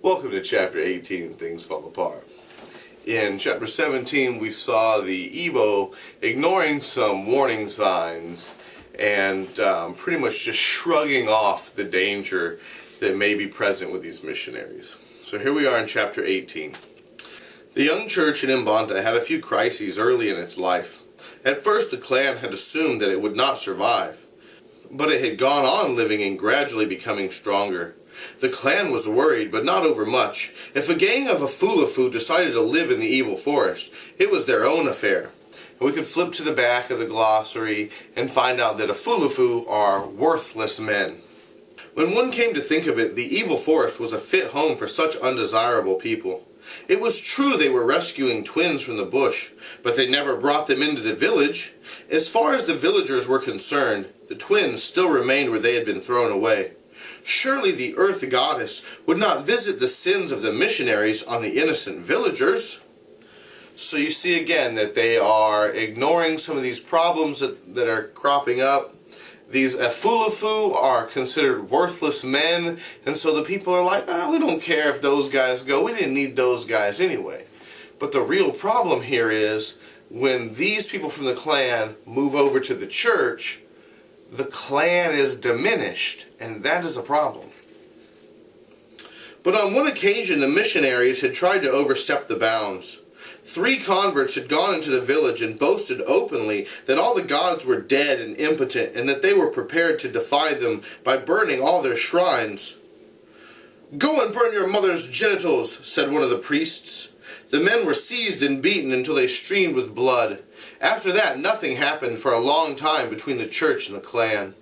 Welcome to chapter 18, Things Fall Apart. In chapter 17, we saw the Igbo ignoring some warning signs and pretty much just shrugging off the danger that may be present with these missionaries. So here we are in chapter 18. The young church in Mbanta had a few crises early in its life. At first, the clan had assumed that it would not survive, but it had gone on living and gradually becoming stronger. The clan was worried, but not over much. If a gang of Afulafu decided to live in the evil forest, it was their own affair. And we could flip to the back of the glossary and find out that Afulafu are worthless men. When one came to think of it, the evil forest was a fit home for such undesirable people. It was true they were rescuing twins from the bush, but they never brought them into the village. As far as the villagers were concerned, the twins still remained where they had been thrown away. Surely the earth goddess would not visit the sins of the missionaries on the innocent villagers. So you see again that they are ignoring some of these problems that are cropping up. These Afulafu are considered worthless men, and so the people are like, we don't care if those guys go, we didn't need those guys anyway. But the real problem here is when these people from the clan move over to the church, the clan is diminished, and that is a problem. But on one occasion, the missionaries had tried to overstep the bounds. 3 converts had gone into the village and boasted openly that all the gods were dead and impotent, and that they were prepared to defy them by burning all their shrines. "Go and burn your mother's genitals," said one of the priests. The men were seized and beaten until they streamed with blood. After that, nothing happened for a long time between the church and the clan.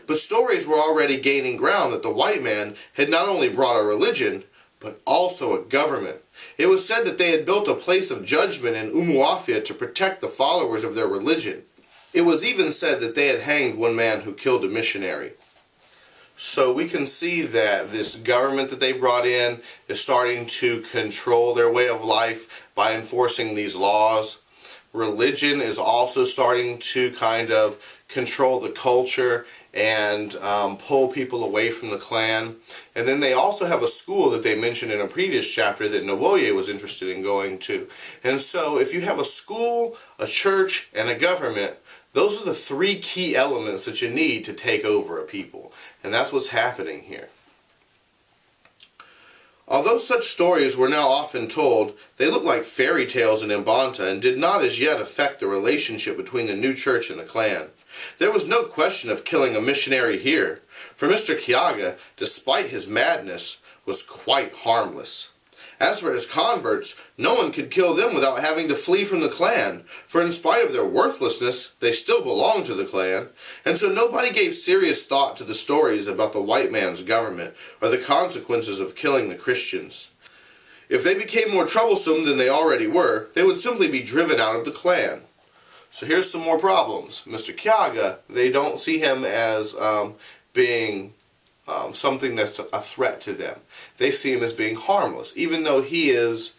But stories were already gaining ground that the white man had not only brought a religion, but also a government. It was said that they had built a place of judgment in Umuafia to protect the followers of their religion. It was even said that they had hanged one man who killed a missionary. So we can see that this government that they brought in is starting to control their way of life by enforcing these laws. Religion is also starting to kind of control the culture and pull people away from the clan. And then they also have a school that they mentioned in a previous chapter that Nwoye was interested in going to. And so if you have a school, a church, and a government, those are the 3 key elements that you need to take over a people. And that's what's happening here. Although such stories were now often told, they looked like fairy tales in Mbanta and did not as yet affect the relationship between the new church and the clan. There was no question of killing a missionary here, for Mr. Kiaga, despite his madness, was quite harmless. As for his converts, no one could kill them without having to flee from the clan, for in spite of their worthlessness, they still belonged to the clan, and so nobody gave serious thought to the stories about the white man's government or the consequences of killing the Christians. If they became more troublesome than they already were, they would simply be driven out of the clan. So here's some more problems. Mr. Kiaga, they don't see him as being something that's a threat to them. They see him as being harmless, even though he is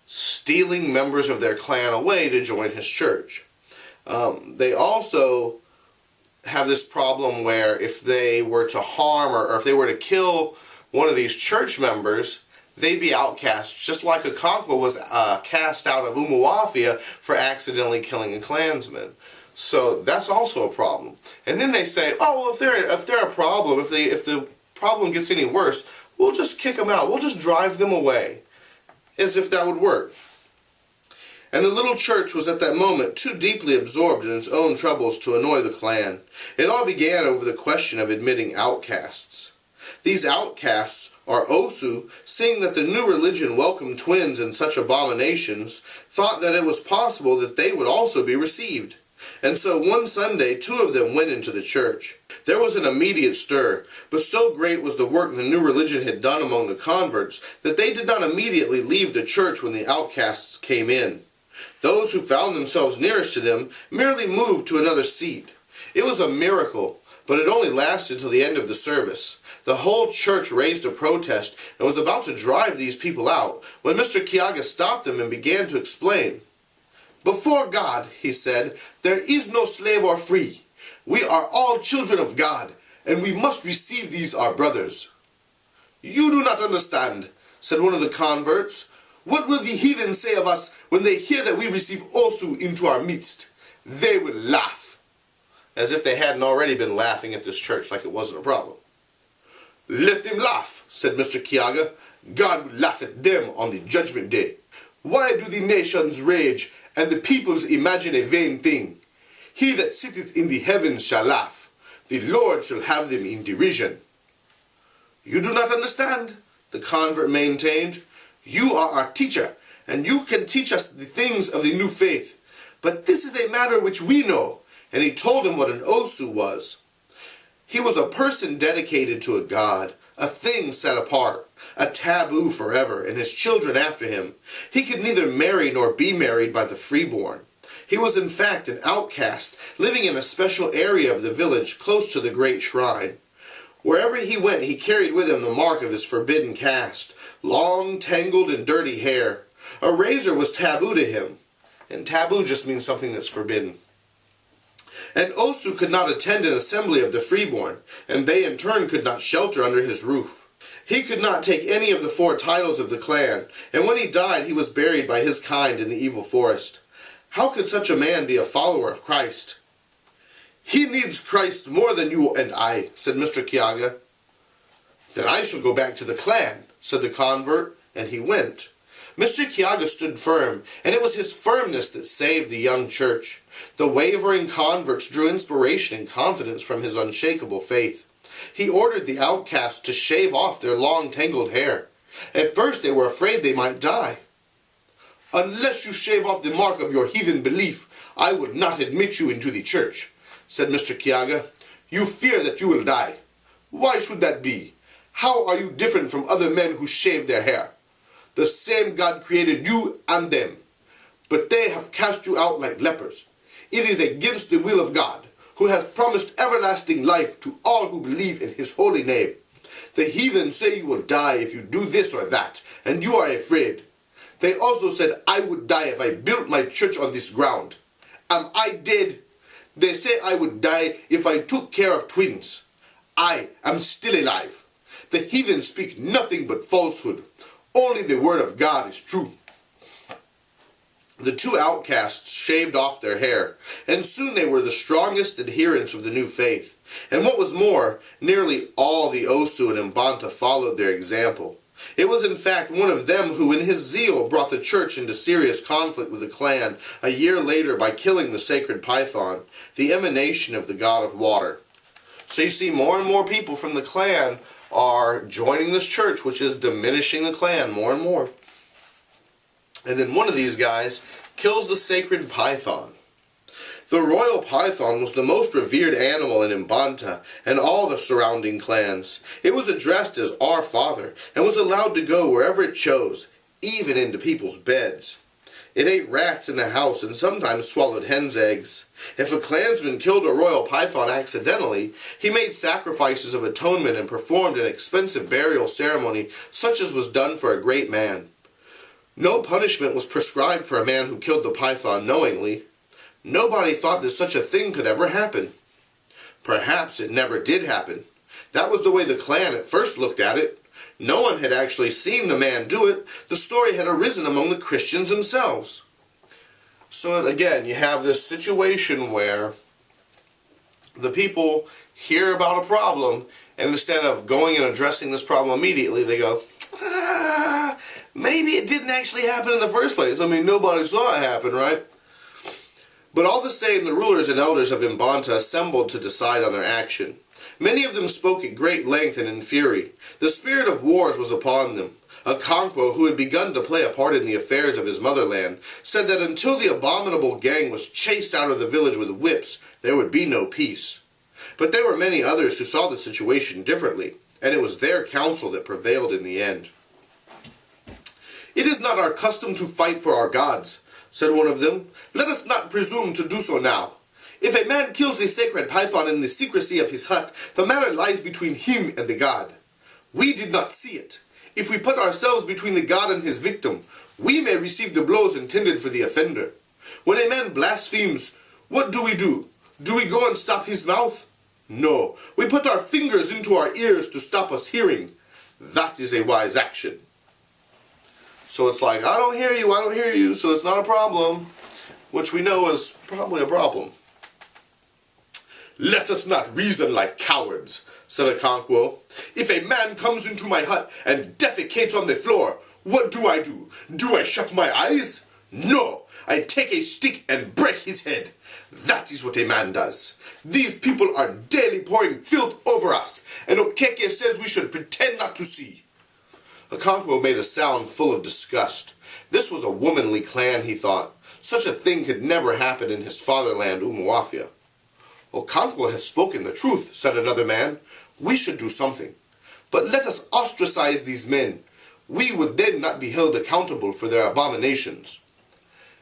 stealing members of their clan away to join his church. They also have this problem where if they were to harm or if they were to kill one of these church members, they'd be outcast, just like Okonkwo was cast out of Umuafia for accidentally killing a clansman. So that's also a problem. And then they say, oh, well, if they're a problem, if the problem gets any worse, we'll just kick them out. We'll just drive them away. As if that would work. And the little church was at that moment too deeply absorbed in its own troubles to annoy the clan. It all began over the question of admitting outcasts. These outcasts, or Osu, seeing that the new religion welcomed twins and such abominations, thought that it was possible that they would also be received. And so one Sunday, 2 of them went into the church. There was an immediate stir, but so great was the work the new religion had done among the converts that they did not immediately leave the church when the outcasts came in. Those who found themselves nearest to them merely moved to another seat. It was a miracle, but it only lasted till the end of the service. The whole church raised a protest and was about to drive these people out when Mr. Kiaga stopped them and began to explain. "Before God," he said, "there is no slave or free. We are all children of God, and we must receive these our brothers." "You do not understand," said one of the converts. "What will the heathen say of us when they hear that we receive Osu into our midst? They will laugh." As if they hadn't already been laughing at this church like it wasn't a problem. "Let them laugh," said Mr. Kiaga. "God will laugh at them on the judgment day. Why do the nations rage, and the peoples imagine a vain thing? He that sitteth in the heavens shall laugh. The Lord shall have them in derision." "You do not understand," the convert maintained. "You are our teacher, and you can teach us the things of the new faith. But this is a matter which we know." And he told him what an Osu was. He was a person dedicated to a god, a thing set apart, a taboo forever, and his children after him. He could neither marry nor be married by the freeborn. He was in fact an outcast, living in a special area of the village close to the great shrine. Wherever he went, he carried with him the mark of his forbidden caste, long, tangled, and dirty hair. A razor was taboo to him, and taboo just means something that's forbidden. And Osu could not attend an assembly of the freeborn, and they in turn could not shelter under his roof. He could not take any of the 4 titles of the clan, and when he died he was buried by his kind in the evil forest. How could such a man be a follower of Christ? "He needs Christ more than you and I," said Mr. Kiaga. "Then I shall go back to the clan," said the convert, and he went. Mr. Kiaga stood firm, and it was his firmness that saved the young church. The wavering converts drew inspiration and confidence from his unshakable faith. He ordered the outcasts to shave off their long tangled hair. At first they were afraid they might die. "Unless you shave off the mark of your heathen belief, I will not admit you into the church," said Mr. Kiaga. "You fear that you will die. Why should that be? How are you different from other men who shave their hair? The same God created you and them, but they have cast you out like lepers. It is against the will of God, who has promised everlasting life to all who believe in his holy name. The heathen say you will die if you do this or that, and you are afraid. They also said I would die if I built my church on this ground. Am I dead? They say I would die if I took care of twins. I am still alive. The heathen speak nothing but falsehood. Only the word of God is true." The 2 outcasts shaved off their hair, and soon they were the strongest adherents of the new faith. And what was more, nearly all the Osu and Mbanta followed their example. It was in fact one of them who in his zeal brought the church into serious conflict with the clan a year later by killing the sacred python, the emanation of the god of water. So you see, more and more people from the clan are joining this church, which is diminishing the clan more and more. And then one of these guys kills the sacred python. The royal python was the most revered animal in Mbanta and all the surrounding clans. It was addressed as Our Father and was allowed to go wherever it chose, even into people's beds. It ate rats in the house and sometimes swallowed hen's eggs. If a clansman killed a royal python accidentally, he made sacrifices of atonement and performed an expensive burial ceremony such as was done for a great man. No punishment was prescribed for a man who killed the python knowingly. Nobody thought that such a thing could ever happen. Perhaps it never did happen. That was the way the clan at first looked at it. No one had actually seen the man do it. The story had arisen among the Christians themselves. So again, you have this situation where the people hear about a problem, and instead of going and addressing this problem immediately, they go, maybe it didn't actually happen in the first place. I mean, nobody saw it happen, right? But all the same, the rulers and elders of Mbanta assembled to decide on their action. Many of them spoke at great length and in fury. The spirit of wars was upon them. A Conquo, who had begun to play a part in the affairs of his motherland, said that until the abominable gang was chased out of the village with whips, there would be no peace. But there were many others who saw the situation differently, and it was their counsel that prevailed in the end. "It is not our custom to fight for our gods," said one of them. "Let us not presume to do so now. If a man kills the sacred python in the secrecy of his hut, the matter lies between him and the god. We did not see it. If we put ourselves between the god and his victim, we may receive the blows intended for the offender. When a man blasphemes, what do? Do we go and stop his mouth? No, we put our fingers into our ears to stop us hearing. That is a wise action." So it's like, I don't hear you, so it's not a problem. Which we know is probably a problem. "Let us not reason like cowards," said Okonkwo. "If a man comes into my hut and defecates on the floor, what do? Do I shut my eyes? No, I take a stick and break his head. That is what a man does. These people are daily pouring filth over us, and Okeke says we should pretend not to see." Okonkwo made a sound full of disgust. This was a womanly clan, he thought. Such a thing could never happen in his fatherland, Umuafia. "Okonkwo has spoken the truth," said another man. "We should do something. But let us ostracize these men. We would then not be held accountable for their abominations."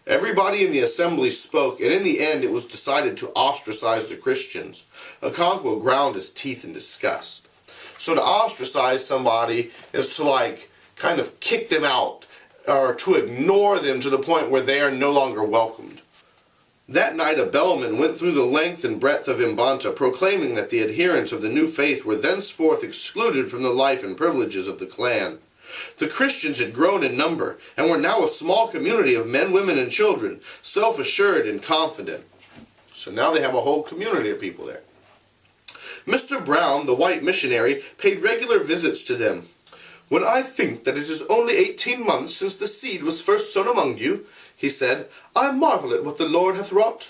Everybody in the assembly spoke, and in the end it was decided to ostracize the Christians. Okonkwo ground his teeth in disgust. So to ostracize somebody is to kind of kick them out, or to ignore them to the point where they are no longer welcomed. That night a bellman went through the length and breadth of Mbanta, proclaiming that the adherents of the new faith were thenceforth excluded from the life and privileges of the clan. The Christians had grown in number, and were now a small community of men, women, and children, self-assured and confident. So now they have a whole community of people there. Mr. Brown, the white missionary, paid regular visits to them. "When I think that it is only 18 months since the seed was first sown among you," he said, "I marvel at what the Lord hath wrought."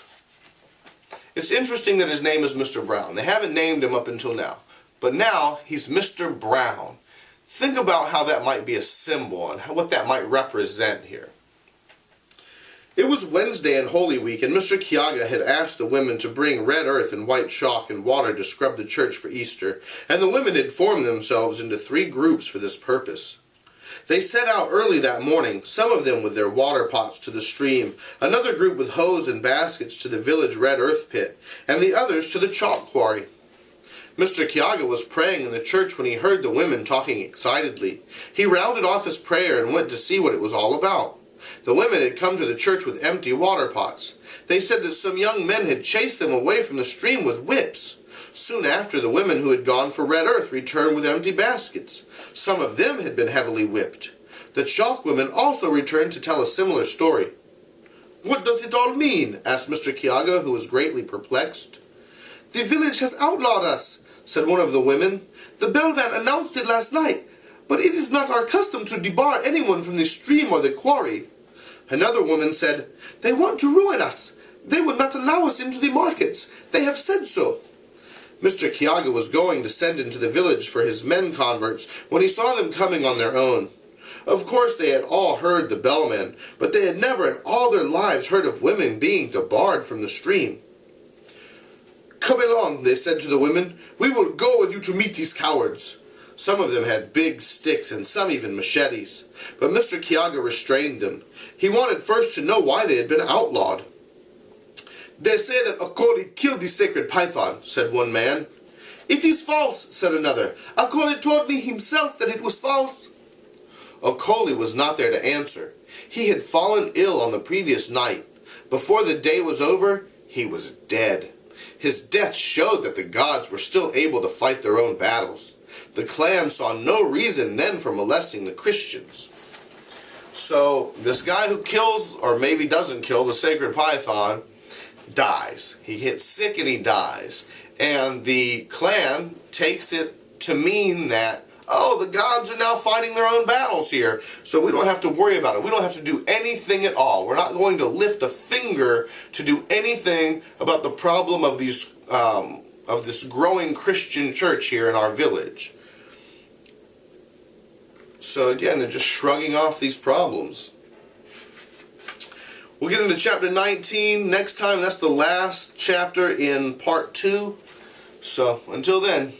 It's interesting that his name is Mr. Brown. They haven't named him up until now. But now he's Mr. Brown. Think about how that might be a symbol and what that might represent here. It was Wednesday in Holy Week, and Mr. Kiaga had asked the women to bring red earth and white chalk and water to scrub the church for Easter, and the women had formed themselves into 3 groups for this purpose. They set out early that morning, some of them with their water pots to the stream, another group with hoes and baskets to the village red earth pit, and the others to the chalk quarry. Mr. Kiaga was praying in the church when he heard the women talking excitedly. He rounded off his prayer and went to see what it was all about. The women had come to the church with empty water pots. They said that some young men had chased them away from the stream with whips. Soon after, the women who had gone for red earth returned with empty baskets. Some of them had been heavily whipped. The chalk women also returned to tell a similar story. "What does it all mean?" asked Mr. Kiaga, who was greatly perplexed. "The village has outlawed us," said one of the women. "The bellman announced it last night, but it is not our custom to debar anyone from the stream or the quarry." Another woman said, "They want to ruin us. They will not allow us into the markets. They have said so." Mr. Kiaga was going to send into the village for his men converts when he saw them coming on their own. Of course they had all heard the bellman, but they had never in all their lives heard of women being debarred from the stream. "Come along," they said to the women. "We will go with you to meet these cowards." Some of them had big sticks and some even machetes, but Mr. Kiaga restrained them. He wanted first to know why they had been outlawed. "They say that Okoli killed the sacred python," said one man. "It is false," said another. "Okoli told me himself that it was false." Okoli was not there to answer. He had fallen ill on the previous night. Before the day was over, he was dead. His death showed that the gods were still able to fight their own battles. The clan saw no reason then for molesting the Christians. So this guy who kills, or maybe doesn't kill, the sacred python dies. He gets sick and he dies. And the clan takes it to mean that, oh, the gods are now fighting their own battles here, so we don't have to worry about it. We don't have to do anything at all. We're not going to lift a finger to do anything about the problem of these of this growing Christian church here in our village. So again, they're just shrugging off these problems. We'll get into chapter 19 next time. That's the last chapter in part 2. So until then.